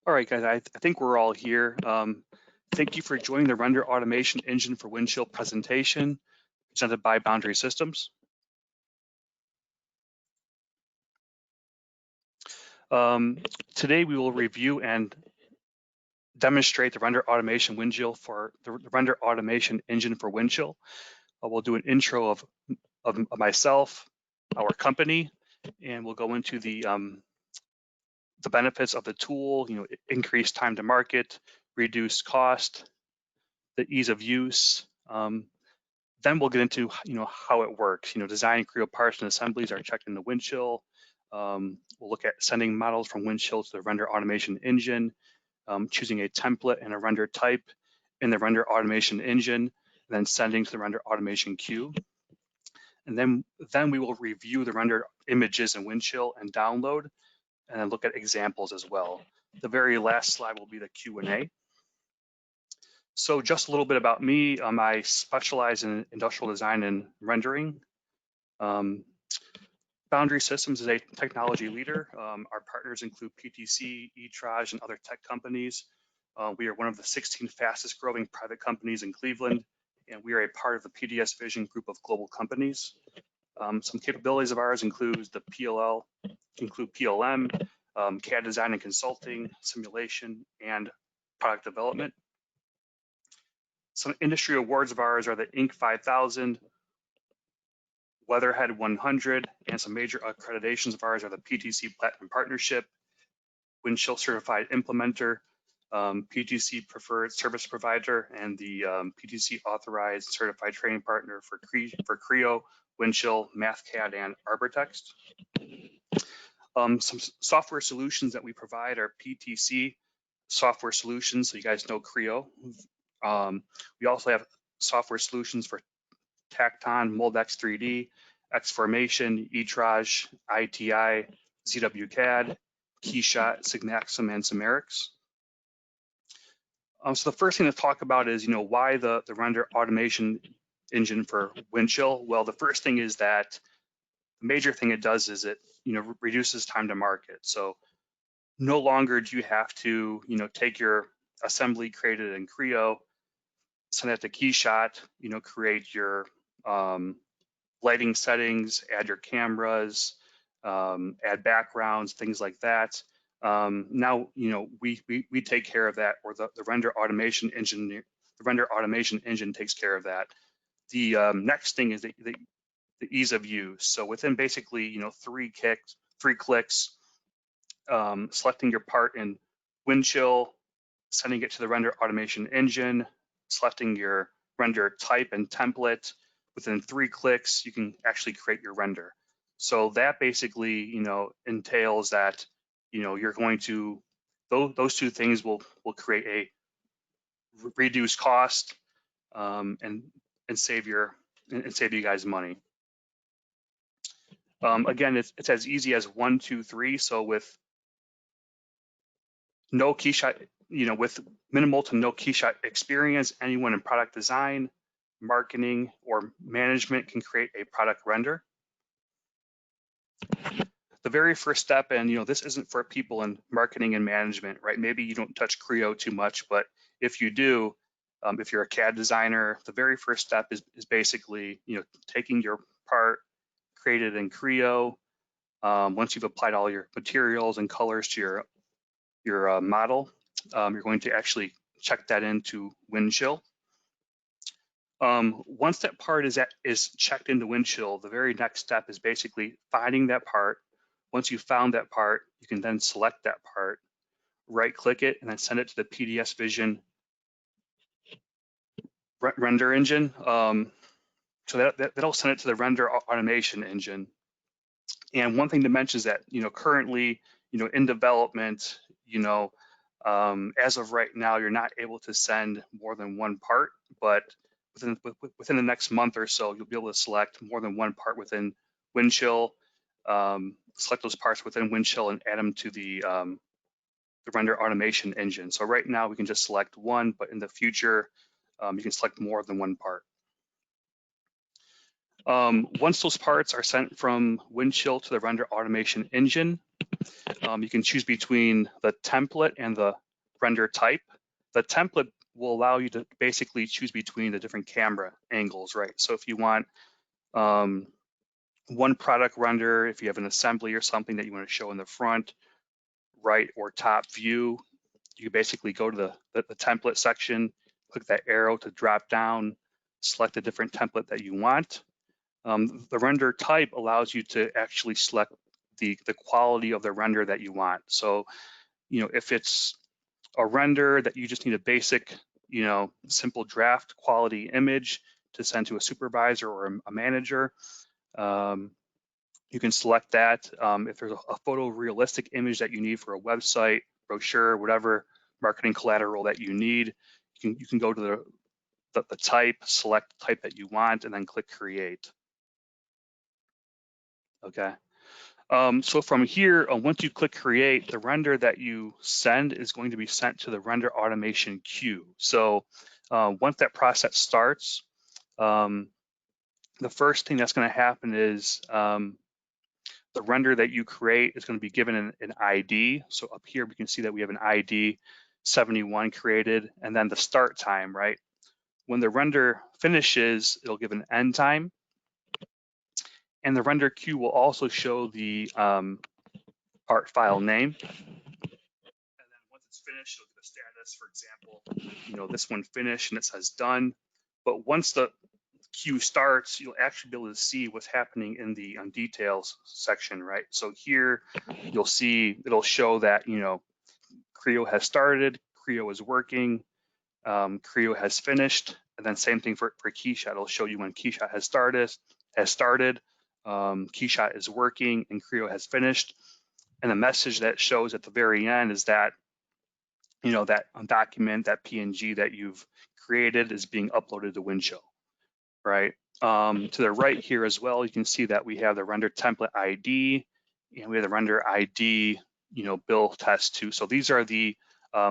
All right, guys, I think we're all here. Thank you for joining the Render Automation Engine for Windchill presentation presented by Boundary Systems. Today we will review and demonstrate the Render Automation Windchill for the Render Automation Engine for Windchill. We'll do an intro of myself, our company, and we'll go into the benefits of the tool, increased time to market, reduced cost, the ease of use. Then we'll get into how it works. Design, Creo parts and assemblies are checked in the Windchill. We'll look at sending models from Windchill to the Render Automation Engine, choosing a template and a render type in the Render Automation Engine, and then sending to the Render Automation queue. And then we will review the rendered images in Windchill and download, and then look at examples as well. The very last slide will be the Q&A. So just a little bit about me. I specialize in industrial design and rendering. Boundary Systems is a technology leader. Our partners include PTC, eTraj, and other tech companies. We are one of the 16 fastest growing private companies in Cleveland, and we are a part of the PDS Vision group of global companies. Some capabilities of ours include PLM, CAD design and consulting, simulation, and product development. Some industry awards of ours are the Inc. 5000, Weatherhead 100, and some major accreditations of ours are the PTC Platinum Partnership, Windchill Certified Implementer, PTC Preferred Service Provider, and the PTC Authorized Certified Training Partner for Creo, Windchill, MathCAD, and Arbortext. Some software solutions that we provide are PTC software solutions, so you guys know Creo. We also have software solutions for Tacton, Moldex 3D, Xformation, eTraj, ITI, ZWCAD, Keyshot, Signaxum, and Cimerix. So the first thing to talk about is, why the Render Automation Engine for Windchill? Well, the first thing is that the major thing it does is it, reduces time to market. So no longer do you have to, take your assembly created in Creo, send it to Keyshot, create your lighting settings, add your cameras, add backgrounds, things like that. Now, we take care of that, or the Render Automation Engine. The Render Automation Engine takes care of that. The next thing is the ease of use. So within basically, 3 clicks, selecting your part in Windchill, sending it to the Render Automation Engine, selecting your render type and template. Within 3 clicks, you can actually create your render. So that basically, entails that, you're going to, those 2 things will create a reduced cost and save you guys money. Again, it's as easy as 1, 2, 3. So with no Keyshot, with minimal to no Keyshot experience, anyone in product design, marketing, or management can create a product render. The very first step, and this isn't for people in marketing and management, right? Maybe you don't touch Creo too much, but if you do, if you're a CAD designer, the very first step is basically, taking your part created in Creo. Once you've applied all your materials and colors to your model, you're going to actually check that into Windchill. Once that part is checked into Windchill, the very next step is basically finding that part. Once you've found that part, you can then select that part, right-click it, and then send it to the PDS Vision render engine. So that'll send it to the Render Automation Engine. And one thing to mention is that, currently, in development, as of right now, you're not able to send more than 1 part, but within the next month or so, you'll be able to select more than 1 part within Windchill, select those parts within Windchill and add them to the Render Automation Engine. So right now we can just select 1, but in the future, you can select more than 1 part. Once those parts are sent from Windchill to the Render Automation Engine, You can choose between the template and the render type. The template will allow you to basically choose between the different camera angles, right? So if you want one product render, if you have an assembly or something that you want to show in the front, right, or top view, you basically go to the template section, click that arrow to drop down, select a different template that you want. The render type allows you to actually select the quality of the render that you want. So, if it's a render that you just need a basic, simple draft quality image to send to a supervisor or a manager, you can select that. If there's a photorealistic image that you need for a website, brochure, whatever marketing collateral that you need, you can go to the type, select the type that you want, and then click create. Okay. So from here, once you click create, the render that you send is going to be sent to the render automation queue. So once that process starts, the first thing that's going to happen is the render that you create is going to be given an ID. So up here, we can see that we have an ID 71 created, and then the start time, right? When the render finishes, it'll give an end time. And the render queue will also show the art file name. And then once it's finished, it'll give a status. For example, this one finished and it says done. But once the queue starts, you'll actually be able to see what's happening in the details section, right? So here you'll see it'll show that Creo has started, Creo is working, Creo has finished, and then same thing for Keyshot. It'll show you when Keyshot has started, Keyshot is working, and Creo has finished. And the message that shows at the very end is that that document, that PNG that you've created is being uploaded to Windchill. Right. To the right here as well, you can see that we have the render template ID and we have the render ID, bill test 2. So these are the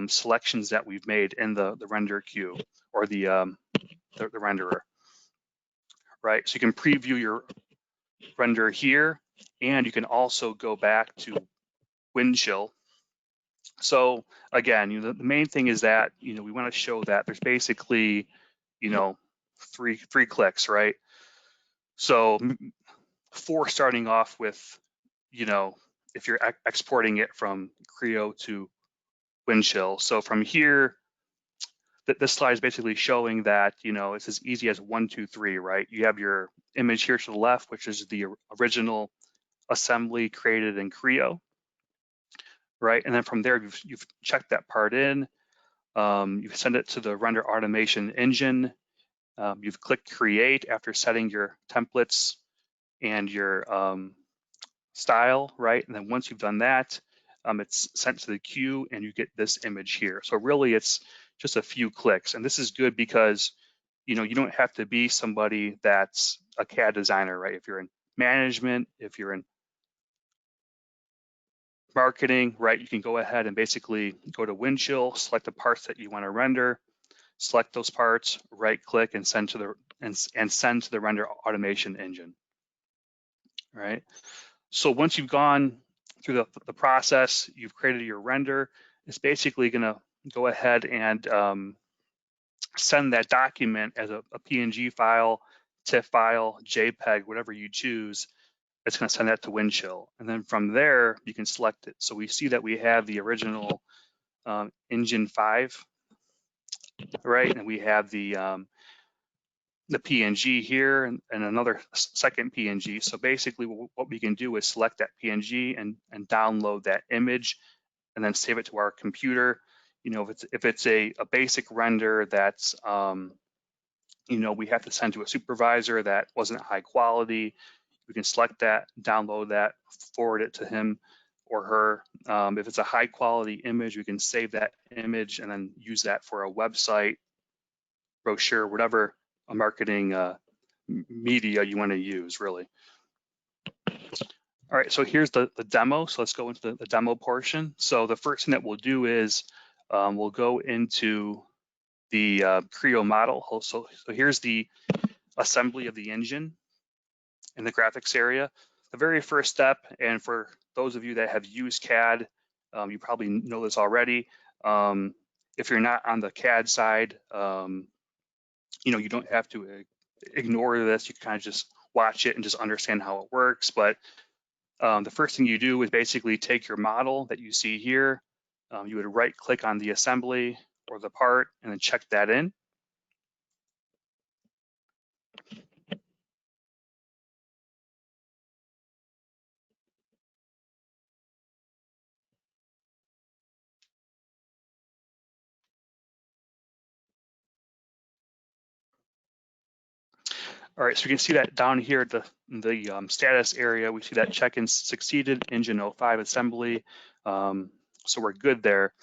selections that we've made in the render queue or the renderer. Right. So you can preview your render here, and you can also go back to Windchill. So again, the main thing is that we want to show that there's basically three clicks, right? So for starting off with, if you're exporting it from Creo to Windchill. So from here, this slide is basically showing that, it's as easy as 1, 2, 3, right? You have your image here to the left, which is the original assembly created in Creo, right? And then from there, you've checked that part in. You send it to the render automation engine. You've clicked create after setting your templates and your style, right? And then once you've done that, it's sent to the queue and you get this image here. So really it's just a few clicks. And this is good because, you don't have to be somebody that's a CAD designer, right? If you're in management, if you're in marketing, right, you can go ahead and basically go to Windchill, select the parts that you want to render, select those parts, right click and send to the render automation engine, right? So once you've gone through the process, you've created your render, it's basically going to go ahead and send that document as a PNG file, TIFF file, JPEG, whatever you choose. It's going to send that to Windchill. And then from there, you can select it. So we see that we have the original Engine 5, right? And we have the PNG here and another second PNG. So basically what we can do is select that PNG and download that image and then save it to our computer. If it's a basic render that's, we have to send to a supervisor that wasn't high quality, we can select that, download that, forward it to him or her. If it's a high quality image, we can save that image and then use that for a website, brochure, whatever a marketing media you want to use, really. All right, so here's the demo. So let's go into the demo portion. So the first thing that we'll do is we'll go into the Creo model. So here's the assembly of the engine in the graphics area. the very first step, and for those of you that have used CAD, you probably know this already. If you're not on the CAD side, you don't have to ignore this. You can kind of just watch it and just understand how it works. But the first thing you do is basically take your model that you see here. You would right click on the assembly or the part and then check that in. All right, so you can see that down here at the status area, we see that check-in succeeded, engine 05 assembly. So we're good there.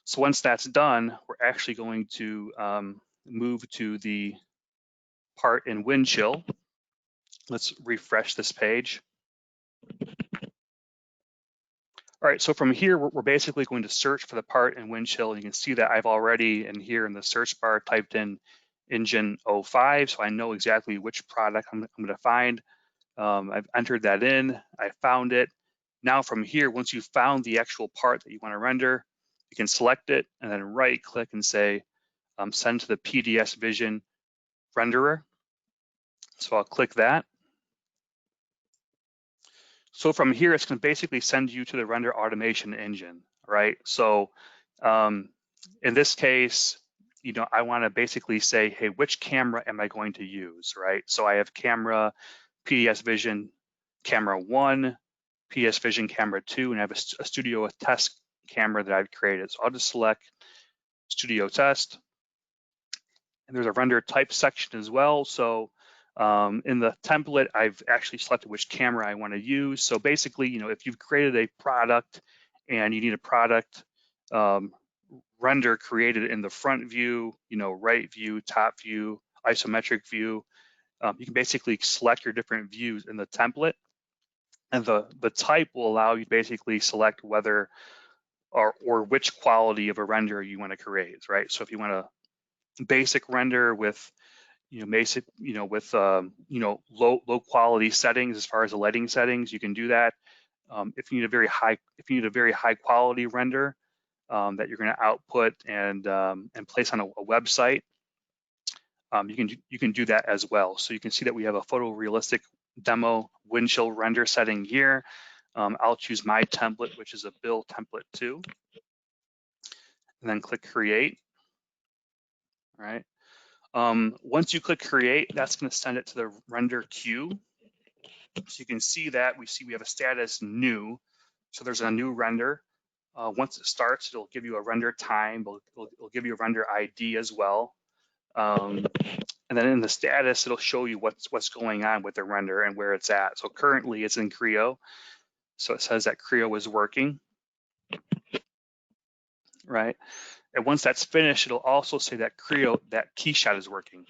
So once that's done, we're actually going to move to the part in Windchill. Let's refresh this page. All right, so from here, we're basically going to search for the part in Windchill. You can see that I've already in here in the search bar typed in engine 05, so I know exactly which product I'm going to find. I've entered that in, I found it. Now from here, once you've found the actual part that you want to render, you can select it and then right click and say, send to the PDS Vision renderer. So I'll click that. So from here, it's going to basically send you to the render automation engine, right? So in this case, I want to basically say, hey, which camera am I going to use, right? So I have camera PDS Vision camera 1, PS Vision camera 2, and I have a studio test camera that I've created. So I'll just select studio test. And there's a render type section as well. So in the template, I've actually selected which camera I want to use. So basically, if you've created a product and you need a product render created in the front view, right view, top view, isometric view, you can basically select your different views in the template. And the type will allow you to basically select whether or which quality of a render you want to create, right? So if you want a basic render with basic, with low quality settings as far as the lighting settings, you can do that. If you need a very high quality render that you're going to output and place on a website, you can do that as well. So you can see that we have a photorealistic demo Windchill render setting here. I'll choose my template, which is a Bill template 2, and then click create. All right. Once you click create, that's going to send it to the render queue. So you can see that we have a status new. So there's a new render. Once it starts, it'll give you a render time. It'll give you a render ID as well. And then in the status, it'll show you what's going on with the render and where it's at. So currently it's in Creo. So it says that Creo is working, right? And once that's finished, it'll also say that that Keyshot is working.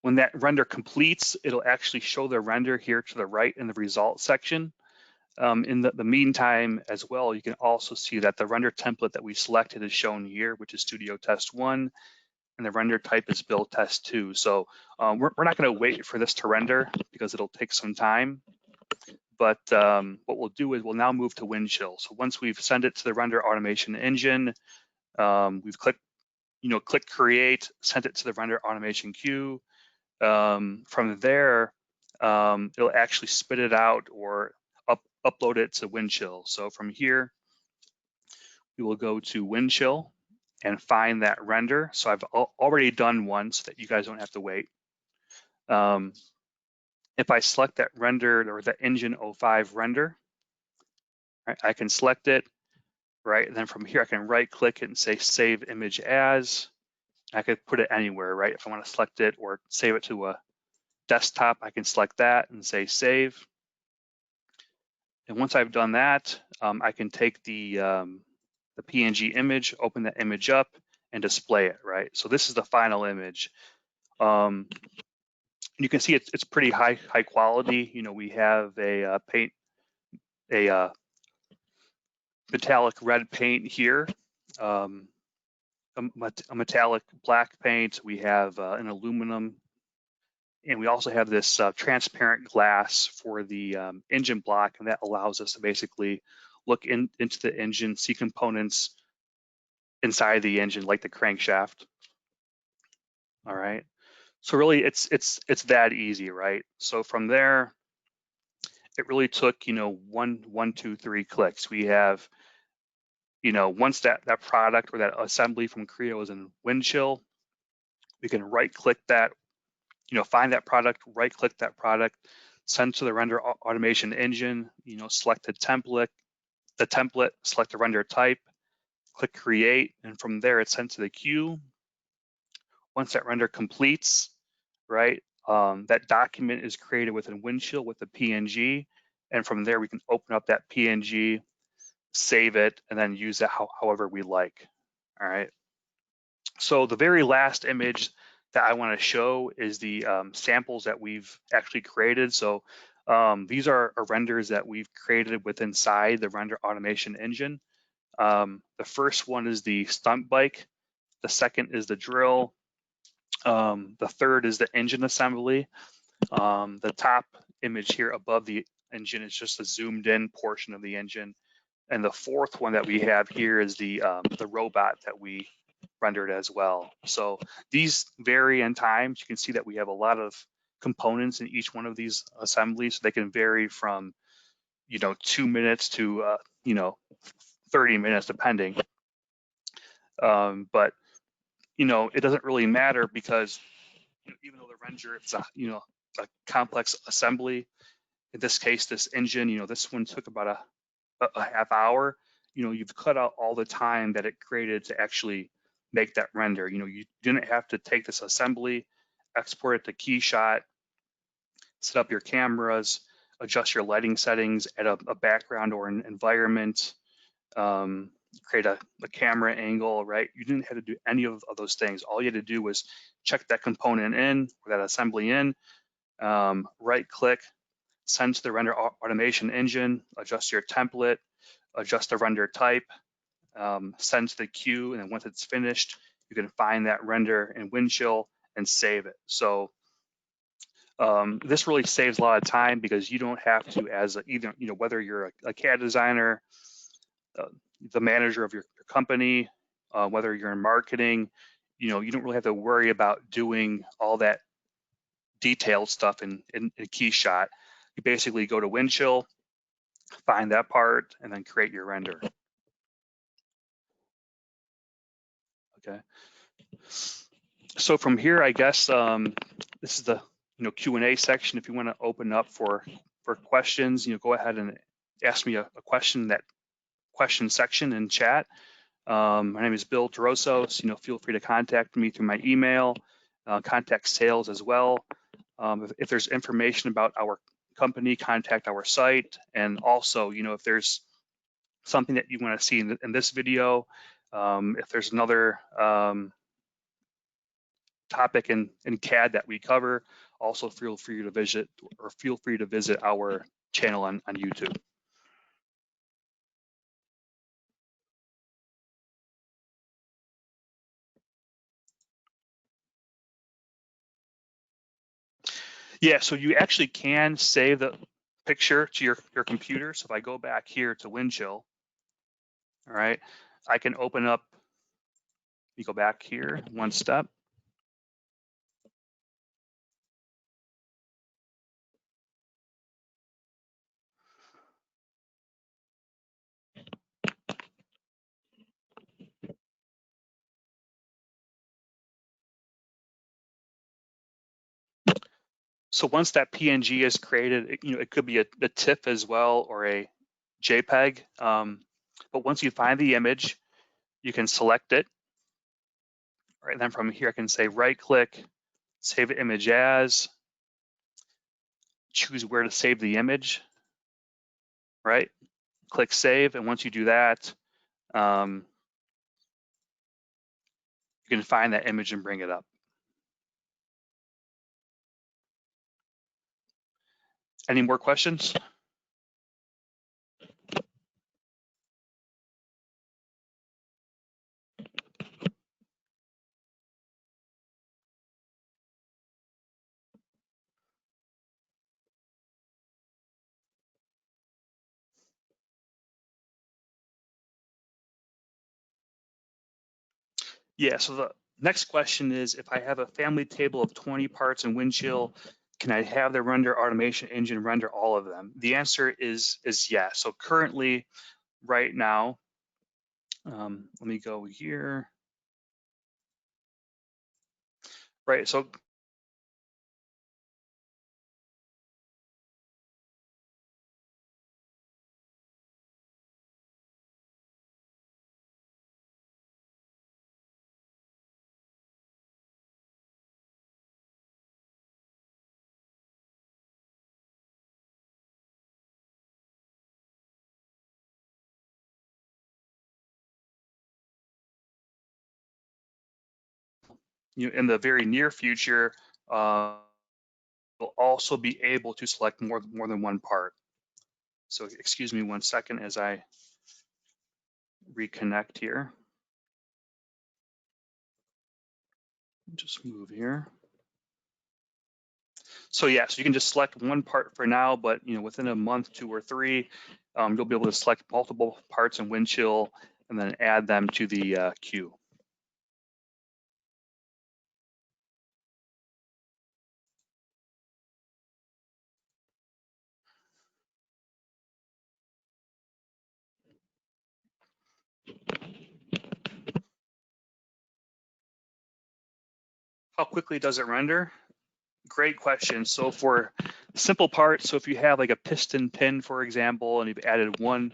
When that render completes, it'll actually show the render here to the right in the results section. In the meantime as well, you can also see that the render template that we selected is shown here, which is Studio Test 1, and the render type is Build Test 2. So we're not going to wait for this to render because it'll take some time. But what we'll do is we'll now move to Windchill. So once we've sent it to the render automation engine, we've click create, sent it to the render automation queue. From there, it'll actually spit it out or upload it to Windchill. So from here, we will go to Windchill and find that render. So I've already done one so that you guys don't have to wait. If I select that render or the engine 05 render, right, I can select it, right? And then from here, I can right click it and say save image as. I could put it anywhere, right? If I want to select it or save it to a desktop, I can select that and say save. And once I've done that, I can take the PNG image, open that image up, and display it, right? So this is the final image. You can see it's pretty high quality. We have a metallic red paint here, a metallic black paint. We have an aluminum And we also have this transparent glass for the engine block, and that allows us to basically look into the engine, see components inside the engine, like the crankshaft. All right. So really, it's that easy, right? So from there, it really took, one, two, three clicks. We have, once that product or that assembly from Creo is in Windchill, we can right-click that, find that product, right-click that product, send to the render automation engine, select the template, select the render type, click create, and from there it's sent to the queue. Once that render completes, right, that document is created within Windchill with the PNG, and from there we can open up that PNG, save it, and then use it however we like. All right. So the very last image that I want to show is the samples that we've actually created. So these are renders that we've created with inside the render automation engine. The first one is the stunt bike. The second is the drill. The third is the engine assembly. The top image here above the engine is just a zoomed in portion of the engine. And the fourth one that we have here is the robot that we rendered as well. So these vary in times. You can see that we have a lot of components in each one of these assemblies. So they can vary from, 2 minutes to, 30 minutes depending. But, it doesn't really matter because even though the render, it's a complex assembly. In this case, this engine, this one took about a half hour. You've cut out all the time that it created to actually make that render. You didn't have to take this assembly, export it to Keyshot, set up your cameras, adjust your lighting settings, add a background or an environment, create a camera angle, right? You didn't have to do any of those things. All you had to do was check that component in, or that assembly in, right click, send to the render automation engine, adjust your template, adjust the render type, send to the queue, and then once it's finished, you can find that render in Windchill and save it. So this really saves a lot of time because you don't have to, as either, whether you're a CAD designer, the manager of your company, whether you're in marketing, you don't really have to worry about doing all that detailed stuff in Keyshot. You basically go to Windchill, find that part, and then create your render. Okay. So from here, I guess this is the Q&A section. If you want to open up for questions, go ahead and ask me a question in that question section in chat. My name is Bill Torosos. Feel free to contact me through my email, contact sales as well. If there's information about our company, contact our site. And also, if there's something that you want to see in this video, if there's another topic in CAD that we cover, also feel free to visit our channel on YouTube. Yeah, so you actually can save the picture to your computer. So if I go back here to Windchill, all right, I can open up, you go back here one step. So once that PNG is created, it could be a TIFF as well or a JPEG. But once you find the image, you can select it. Right, and then from here, I can say right-click, save image as, choose where to save the image, right? Click save, and once you do that, you can find that image and bring it up. Any more questions? Yeah, so the next question is, if I have a family table of 20 parts in Windchill, can I have the render automation engine render all of them? The answer is yes. So currently, right now, let me go here. Right, so in the very near future, we'll also be able to select more than one part. So excuse me 1 second as I reconnect here. Just move here. So yeah, so you can just select one part for now, but within a month, 2 or 3, you'll be able to select multiple parts in Windchill and then add them to the queue. How quickly does it render? Great question. So for simple parts, so if you have like a piston pin, for example, and you've added one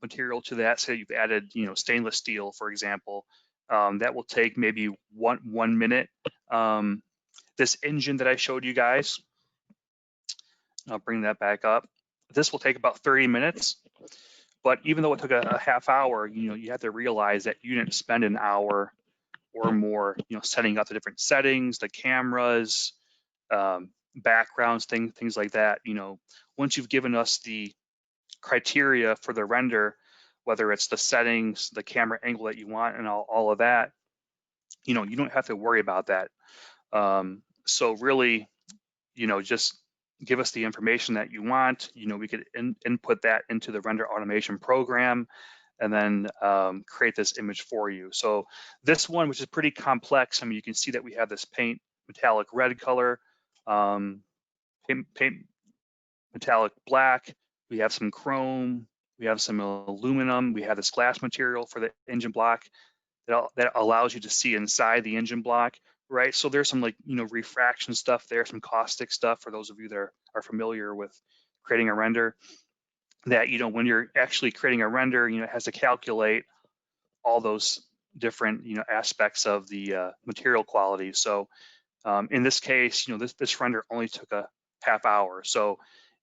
material to that, say you've added, stainless steel, for example, that will take maybe one minute. This engine that I showed you guys, I'll bring that back up. This will take about 30 minutes. But even though it took a half hour, you have to realize that you didn't spend an hour or more, setting up the different settings, the cameras, backgrounds, things like that. Once you've given us the criteria for the render, whether it's the settings, the camera angle that you want, and all of that, you don't have to worry about that. So really, just give us the information that you want. We could input that into the render automation program and then create this image for you. So this one, which is pretty complex, I mean, you can see that we have this paint metallic red color, paint metallic black, we have some chrome, we have some aluminum, we have this glass material for the engine block that allows you to see inside the engine block, right? So there's some refraction stuff there, some caustic stuff for those of you that are familiar with creating a render, that when you're actually creating a render, it has to calculate all those different aspects of the material quality. So in this case, this render only took a half hour. So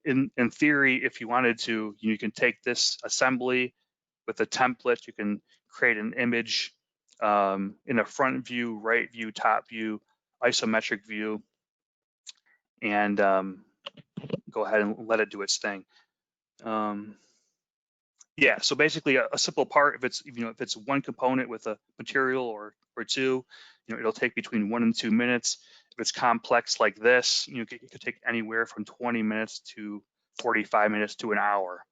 in theory, if you wanted to, you can take this assembly with a template, you can create an image in a front view, right view, top view, isometric view, and go ahead and let it do its thing. Yeah, so basically a simple part, if it's one component with a material or two, it'll take between 1 and 2 minutes. If it's complex like this, it could take anywhere from 20 minutes to 45 minutes to an hour.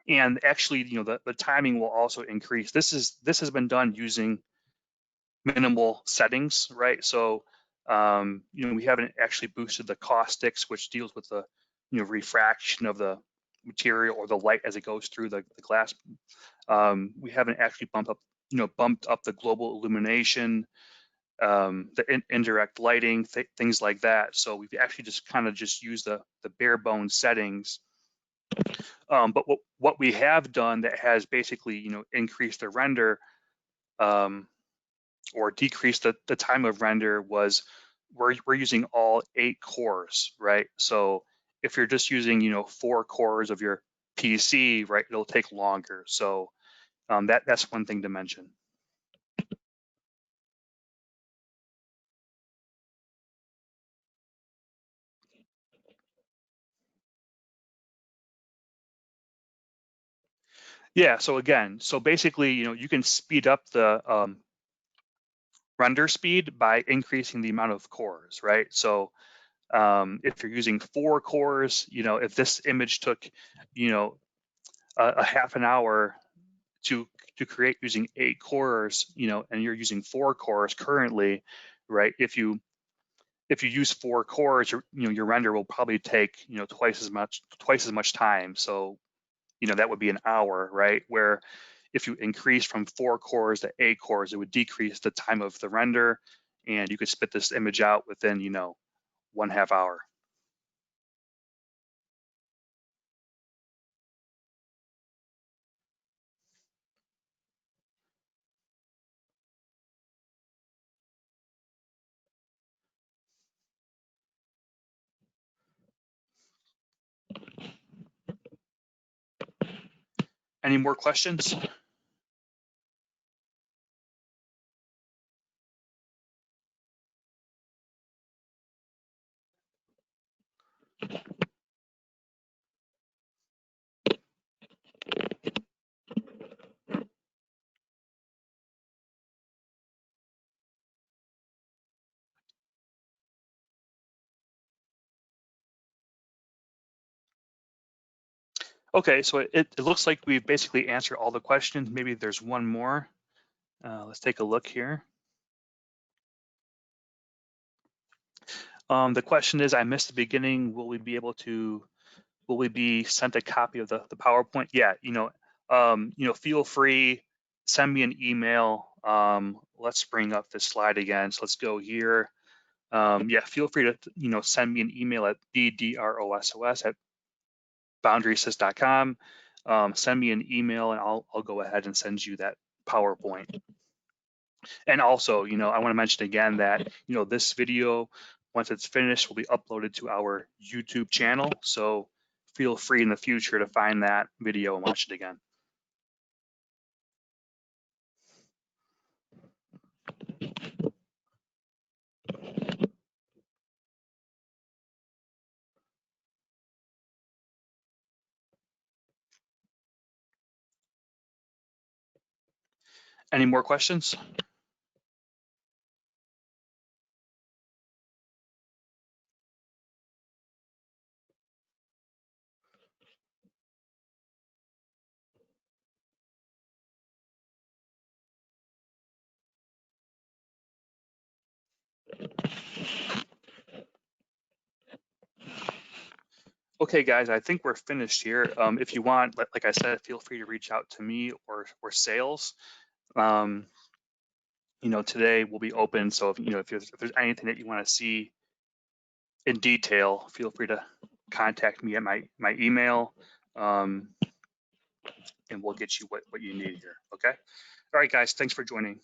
And actually, the timing will also increase. This has been done using minimal settings, right? So we haven't actually boosted the caustics, which deals with the refraction of the material or the light as it goes through the glass. We haven't actually bumped up the global illumination, the indirect lighting, things like that. So we've actually just kind of used the bare bones settings. But what we have done that has basically increased the render or decreased the time of render was we're using all 8 cores, right? So if you're just using 4 cores of your PC, right, it'll take longer. So that's one thing to mention. Yeah, so again, so basically, you can speed up the render speed by increasing the amount of cores, right? So if you're using 4 cores, if this image took, a half an hour to create using 8 cores, and you're using 4 cores currently, right? If you use 4 cores, your render will probably take twice as much time. So that would be an hour, right? Where if you increase from 4 cores to 8 cores, it would decrease the time of the render, and you could spit this image out within 1/2 hour. Any more questions? Okay, so it looks like we've basically answered all the questions. Maybe there's one more. Let's take a look here. The question is, I missed the beginning. Will we be sent a copy of the PowerPoint? Yeah, feel free, send me an email. Let's bring up this slide again. So let's go here. Yeah, feel free to send me an email at ddross@boundaryassist.com. Send me an email and I'll go ahead and send you that PowerPoint. And also, I want to mention again that this video, once it's finished, will be uploaded to our YouTube channel. So feel free in the future to find that video and watch it again. Any more questions? Okay, guys, I think we're finished here. If you want, like I said, feel free to reach out to me or sales. Today will be open. So if there's anything that you want to see in detail, feel free to contact me at my email, and we'll get you what you need here. Okay. All right, guys. Thanks for joining.